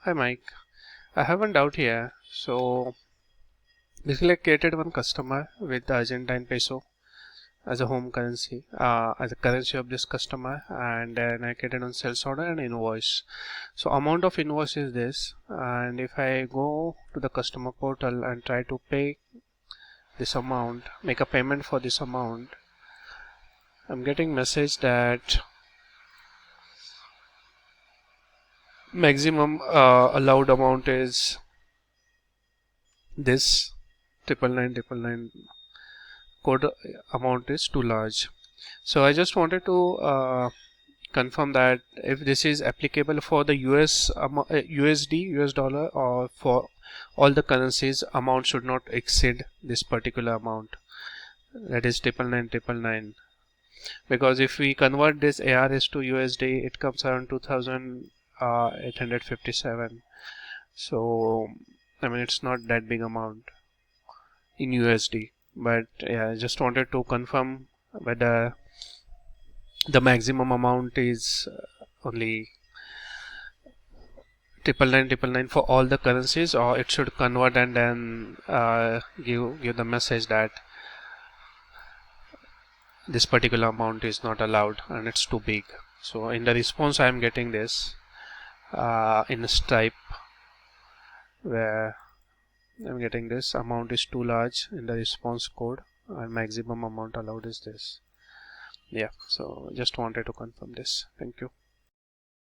Hi Mike, I have one doubt here. So basically I created one customer with the Argentine peso as a home currency, as a currency of this customer, and then I created one sales order and invoice. So amount of invoice is this, and if I go to the customer portal and try to pay this amount, make a payment for this amount, I'm getting message that maximum allowed amount is this 999 code amount is too large. So I just wanted to confirm that if this is applicable for the USD, US dollar, or for all the currencies, amount should not exceed this particular amount, that is 999. Because if we convert this ARS to USD, it comes around 2857. So I mean, it's not that big amount in USD, but yeah, I just wanted to confirm whether the maximum amount is only 999 for all the currencies, or it should convert and then give the message that this particular amount is not allowed and it's too big. So in the response I am getting this in Stripe, where I'm getting this amount is too large in the response code and maximum amount allowed is this. Yeah, so just wanted to confirm this. Thank you.